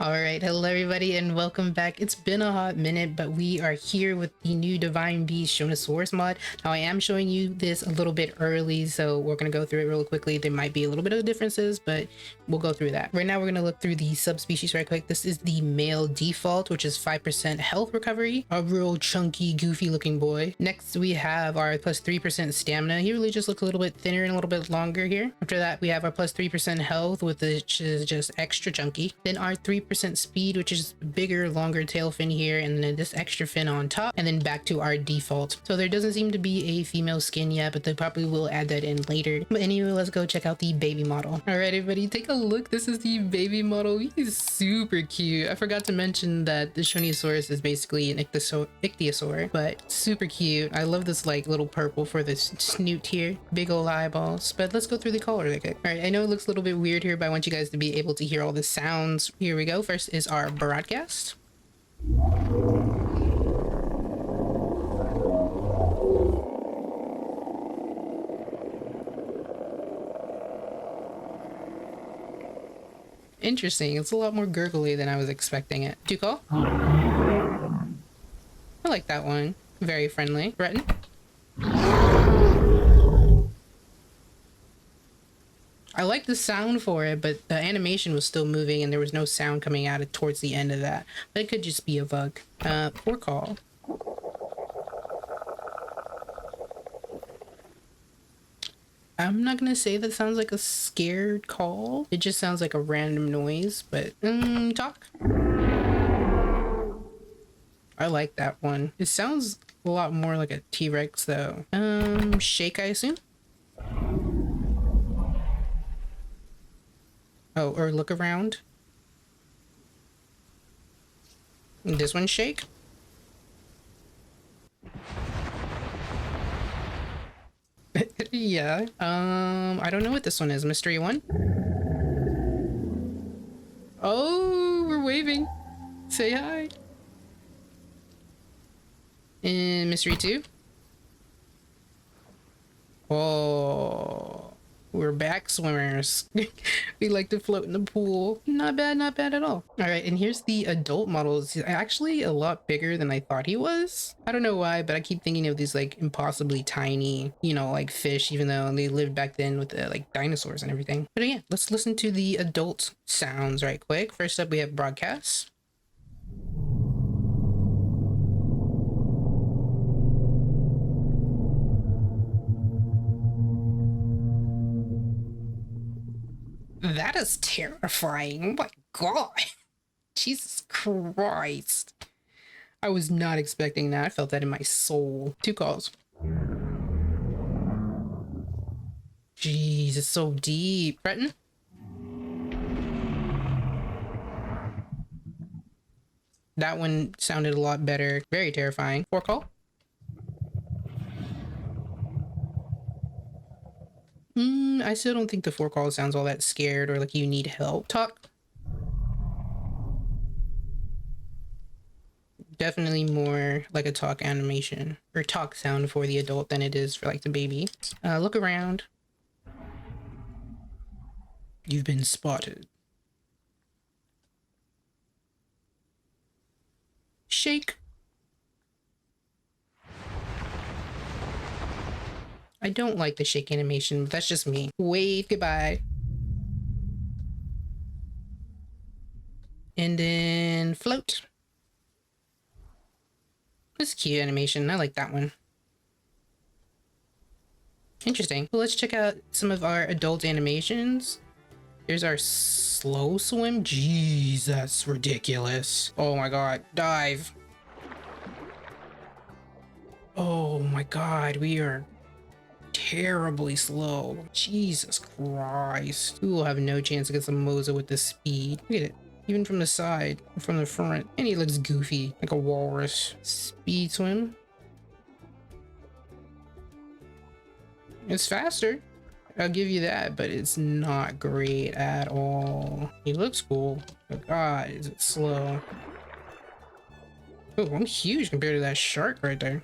All right, hello everybody, and welcome back. It's been a hot minute, but we are here with the new Divine Beast Shonisaurus mod. Now, I am showing you this a little bit early, so we're gonna go through it real quickly. There might be a little bit of differences, but we'll go through that. Right now, we're gonna look through the subspecies right quick. This is the male default, which is 5% health recovery. A real chunky, goofy looking boy. Next, we have our plus 3% stamina. He really just looks a little bit thinner and a little bit longer here. After that, we have our plus 3% health, which is just extra chunky. Then our 3% speed, which is bigger, longer tail fin here, and then this extra fin on top, and then back to our default. So there doesn't seem to be a female skin yet, but they probably will add that in later. But anyway, let's go check out the baby model. All right, everybody, take a look. This is the baby model. He's super cute. I forgot to mention that the Shonisaurus is basically an Ichthyosaur, but super cute. I love this like little purple for the snoot here. Big old eyeballs. But let's go through the color. Okay. All right, I know it looks a little bit weird here, but I want you guys to be able to hear all the sounds. Here we go. First is our broadcast. Interesting. It's a lot more gurgly than I was expecting it. Do you call? I like that one. Very friendly. Threaten. I like the sound for it, but the animation was still moving and there was no sound coming out towards the end of that. But it could just be a bug. Poor call. I'm not gonna say that sounds like a scared call. It just sounds like a random noise, but talk. I like that one. It sounds a lot more like a T-Rex though. Shake, I assume? Oh, or look around. This one shake. Yeah. I don't know what this one is. Mystery 1? Oh, we're waving. Say hi. And Mystery 2? Oh, we're back swimmers. We like to float in the pool. Not bad at all. All right, and here's the adult models. He's actually a lot bigger than I thought he was. I don't know why, but I keep thinking of these like impossibly tiny, you know, like fish, even though they lived back then with like dinosaurs and everything. But yeah, let's listen to the adult sounds right quick. First up, we have broadcast. That is terrifying. Oh my god. Jesus Christ. I was not expecting that. I felt that in my soul. 2 calls. Jeez, it's so deep. Threaten? That one sounded a lot better. Very terrifying. 4 call? I still don't think the 4 call sounds all that scared or like you need help. Talk. Definitely more like a talk animation or talk sound for the adult than it is for like the baby. Look around. You've been spotted. Shake. I don't like the shake animation, but that's just me. Wave goodbye. And then float. This is cute animation. I like that one. Interesting. Well, let's check out some of our adult animations. Here's our slow swim. Jeez, that's ridiculous. Oh my god. Dive. Oh my god, we are terribly slow. Jesus Christ. We will have no chance against a Moza with this speed. Look at it. Even from the side, from the front. And he looks goofy, like a walrus. Speed swim. It's faster. I'll give you that, but it's not great at all. He looks cool, but god, is it slow. Oh, I'm huge compared to that shark right there.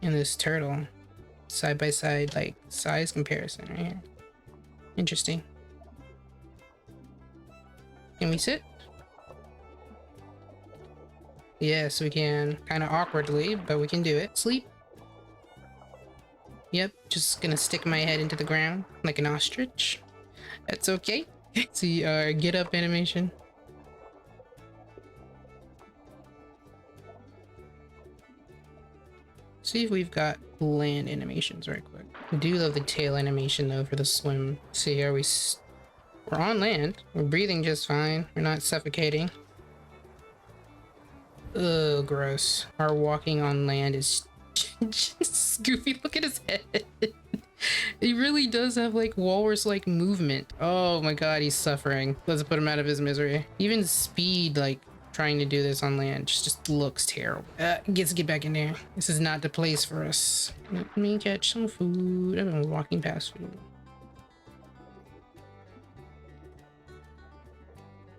And this turtle. Side by side, like, size comparison right here. Interesting. Can we sit? Yes, we can. Kind of awkwardly, but we can do it. Sleep. Yep, just gonna stick my head into the ground like an ostrich. That's okay. See our get up animation. See if we've got land animations right quick. I do love the tail animation though for the swim. See here, we're on land. We're breathing just fine. We're not suffocating. Ugh, gross. Our walking on land is just goofy. Look at his head. He really does have like walrus-like movement. Oh my god, he's suffering. Let's put him out of his misery. Even speed, like trying to do this on land, just looks terrible. Get back in there. This is not the place for us. Let me catch some food. I've been walking past food.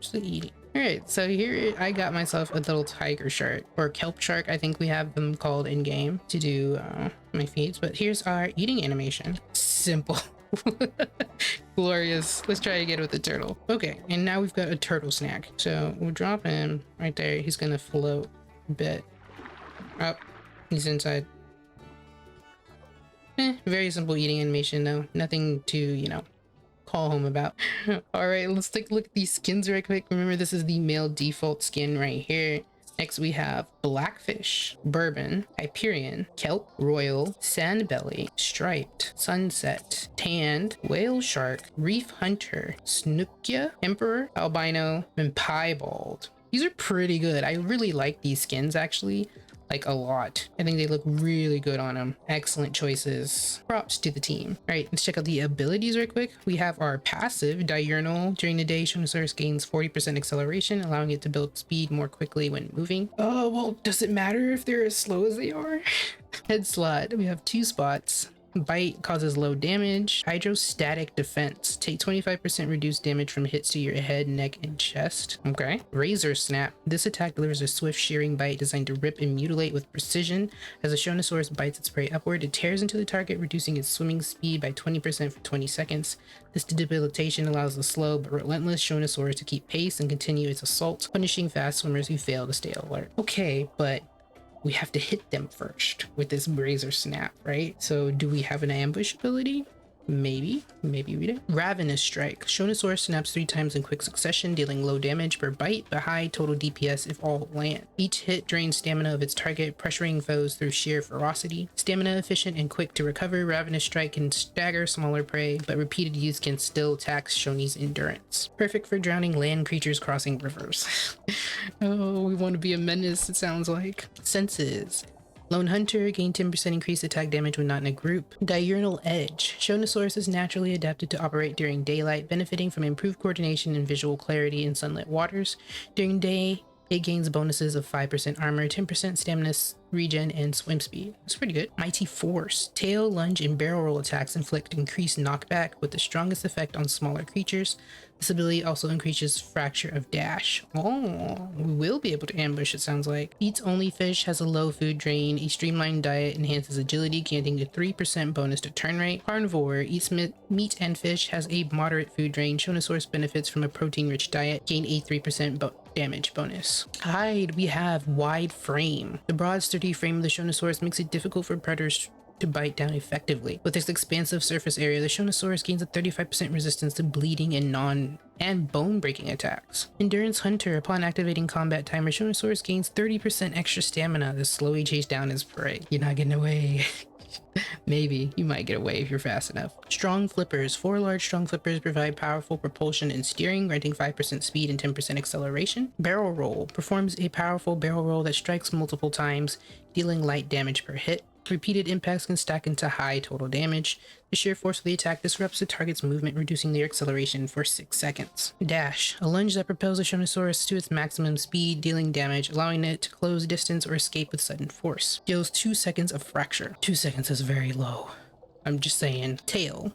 Just eating. All right, so here I got myself a little tiger shark, or kelp shark, I think we have them called in game to do my feeds. But here's our eating animation. Simple. Glorious. Let's try again with the turtle. Okay, and now we've got a turtle snack. So we'll drop him right there. He's gonna float a bit. Oh, he's inside. Very simple eating animation though. Nothing to, you know, call home about. All right, let's take a look at these skins right quick. Remember, this is the male default skin right here. Next we have blackfish, bourbon, Hyperion, kelp, royal, sandbelly, striped, sunset, tanned, whale shark, reef hunter, snookia, emperor, albino, and piebald. These are pretty good. I really like these skins actually. Like a lot. I think they look really good on them. Excellent choices. Props to the team. All right, let's check out the abilities right quick. We have our passive diurnal. During the day, Shonisaurus gains 40% acceleration, allowing it to build speed more quickly when moving. Oh, well, does it matter if they're as slow as they are? Head slot. We have 2 spots. Bite causes low damage. Hydrostatic defense. Take 25% reduced damage from hits to your head, neck, and chest. Okay. Razor snap. This attack delivers a swift shearing bite designed to rip and mutilate with precision. As a Shonisaurus bites its prey upward, it tears into the target, reducing its swimming speed by 20% for 20 seconds. This debilitation allows the slow but relentless Shonisaurus to keep pace and continue its assault, punishing fast swimmers who fail to stay alert. Okay, but we have to hit them first with this razor snap, right? So do we have an ambush ability? Maybe we do. Ravenous strike. Shonisaurus snaps 3 times in quick succession, dealing low damage per bite, but high total DPS if all land. Each hit drains stamina of its target, pressuring foes through sheer ferocity. Stamina efficient and quick to recover, Ravenous strike can stagger smaller prey, but repeated use can still tax Shoni's endurance. Perfect for drowning land creatures crossing rivers. Oh, we want to be a menace, it sounds like. Senses. Lone Hunter, gain 10% increased attack damage when not in a group. Diurnal Edge. Shonisaurus is naturally adapted to operate during daylight, benefiting from improved coordination and visual clarity in sunlit waters. During day, it gains bonuses of 5% armor, 10% stamina regen, and swim speed. That's pretty good. Mighty Force. Tail, lunge, and barrel roll attacks inflict increased knockback with the strongest effect on smaller creatures. This ability also increases fracture of dash. Oh, we will be able to ambush, it sounds like. Eats only fish, has a low food drain. A streamlined diet enhances agility, granting a 3% bonus to turn rate. Carnivore, eats meat and fish, has a moderate food drain. Shonisaurus benefits from a protein-rich diet, gain a 3% damage bonus. Hide, we have wide frame. The broad, sturdy frame of the Shonisaurus makes it difficult for predators to bite down effectively. With its expansive surface area, the Shonisaurus gains a 35% resistance to bleeding and bone-breaking attacks. Endurance Hunter. Upon activating combat timer, Shonisaurus gains 30% extra stamina to slowly chase down his prey. You're not getting away. Maybe you might get away if you're fast enough. Strong Flippers. 4 large strong flippers provide powerful propulsion and steering, granting 5% speed and 10% acceleration. Barrel Roll. Performs a powerful barrel roll that strikes multiple times, dealing light damage per hit. Repeated impacts can stack into high total damage. The sheer force of the attack disrupts the target's movement, reducing their acceleration for 6 seconds. Dash. A lunge that propels a Shonisaurus to its maximum speed, dealing damage, allowing it to close distance or escape with sudden force. Deals 2 seconds of fracture. 2 seconds is very low. I'm just saying. Tail.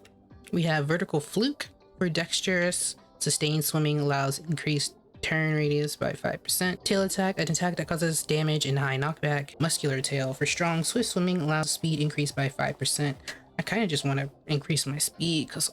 We have Vertical Fluke. For dexterous, sustained swimming allows increased turn radius by 5%. Tail attack, an attack that causes damage and high knockback. Muscular Tail. For strong, swift swimming allows speed increase by 5%. I kind of just want to increase my speed because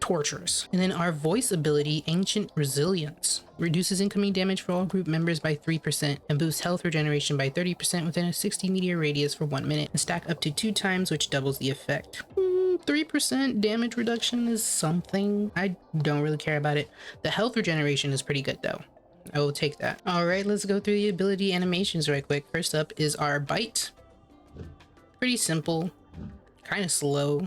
torturous. And then our voice ability, Ancient Resilience, reduces incoming damage for all group members by 3% and boosts health regeneration by 30% within a 60 meter radius for 1 minute and stack up to 2 times, which doubles the effect. 3% damage reduction is something. I don't really care about it. The health regeneration is pretty good though. I will take that. All right, let's go through the ability animations right quick. First up is our bite. Pretty simple, kind of slow,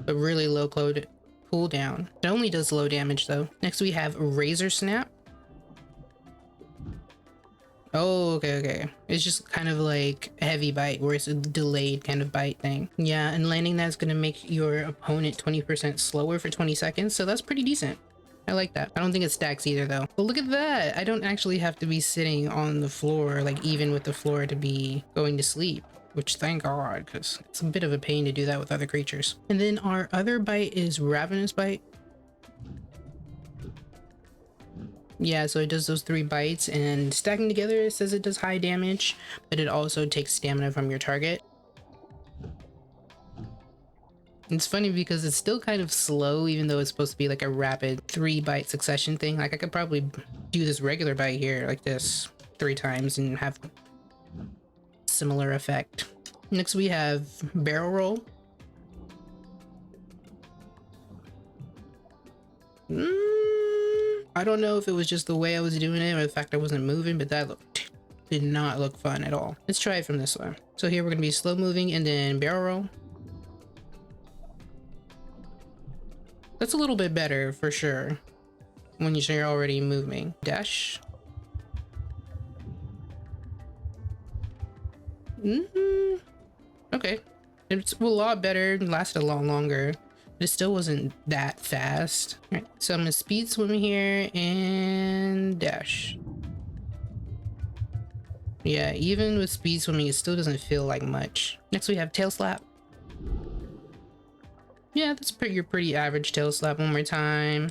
but really low cooldown. It only does low damage though. Next we have Razor Snap. Oh, okay. It's just kind of like a heavy bite where it's a delayed kind of bite thing. Yeah, and landing that's gonna make your opponent 20% slower for 20 seconds. So that's pretty decent. I like that. I don't think it stacks either though. But look at that. I don't actually have to be sitting on the floor, like even with the floor, to be going to sleep. Which thank God, because it's a bit of a pain to do that with other creatures. And then our other bite is Ravenous Bite. Yeah, so it does those 3 bites, and stacking together it says it does high damage, but it also takes stamina from your target. It's funny because it's still kind of slow, even though it's supposed to be like a rapid 3 bite succession thing. Like I could probably do this regular bite here like this 3 times and have similar effect. Next we have Barrel Roll. I don't know if it was just the way I was doing it or the fact I wasn't moving, but that did not look fun at all. Let's try it from this way. So here we're gonna be slow moving and then barrel roll. That's a little bit better for sure when you're already moving. Dash. Okay, it's a lot better, lasted a lot longer, but it still wasn't that fast. All right, so I'm gonna speed swim here and dash. Yeah, even with speed swimming, it still doesn't feel like much. Next we have tail slap. Yeah, that's your pretty average tail slap. One more time.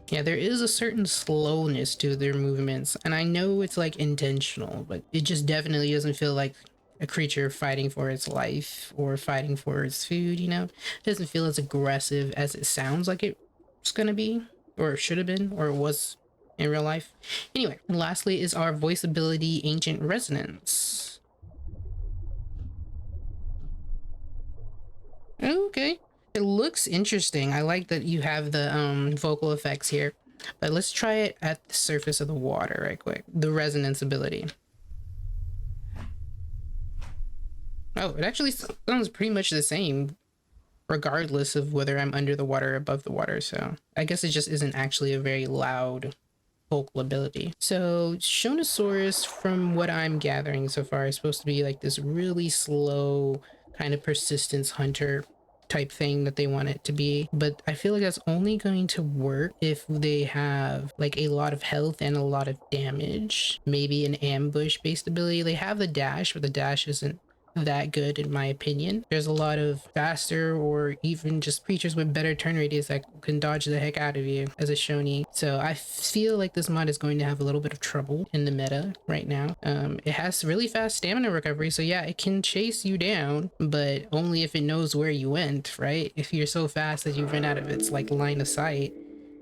Yeah, there is a certain slowness to their movements, and I know it's like intentional, but it just definitely doesn't feel like a creature fighting for its life or fighting for its food, you know? It doesn't feel as aggressive as it sounds like it's gonna be, or it should have been, or it was in real life. Anyway, and lastly is our voice ability, Ancient Resonance. Okay. It looks interesting. I like that you have the vocal effects here, but let's try it at the surface of the water right quick. The resonance ability. Oh, it actually sounds pretty much the same regardless of whether I'm under the water or above the water. So I guess it just isn't actually a very loud vocal ability. So Shonisaurus, from what I'm gathering so far, is supposed to be like this really slow kind of persistence hunter type thing that they want it to be, but I feel like that's only going to work if they have like a lot of health and a lot of damage. Maybe an ambush based ability. They have the dash, but the dash isn't that good in my opinion. There's a lot of faster or even just creatures with better turn radius that can dodge the heck out of you as a Shoni. So I feel like this mod is going to have a little bit of trouble in the meta right now. It has really fast stamina recovery, so yeah, it can chase you down, but only if it knows where you went, right? If you're so fast that you run out of its like line of sight,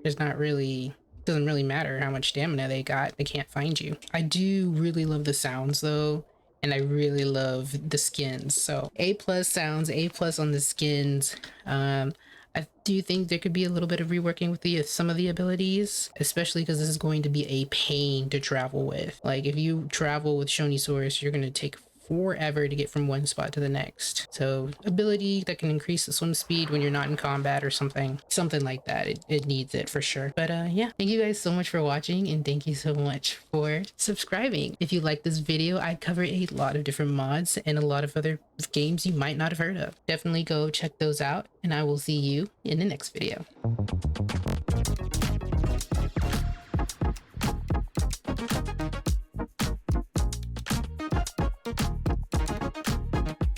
there's not really, doesn't really matter how much stamina they got, they can't find you. I do really love the sounds though, and I really love the skins. So A+ sounds, A+ on the skins. I do think there could be a little bit of reworking with some of the abilities, especially because this is going to be a pain to travel with. Like if you travel with Shonisaurus, you're going to take forever to get from one spot to the next. So ability that can increase the swim speed when you're not in combat or something like that, it needs it for sure. But yeah, thank you guys so much for watching, and thank you so much for subscribing. If you like this video, I cover a lot of different mods and a lot of other games you might not have heard of. Definitely go check those out, and I will see you in the next video.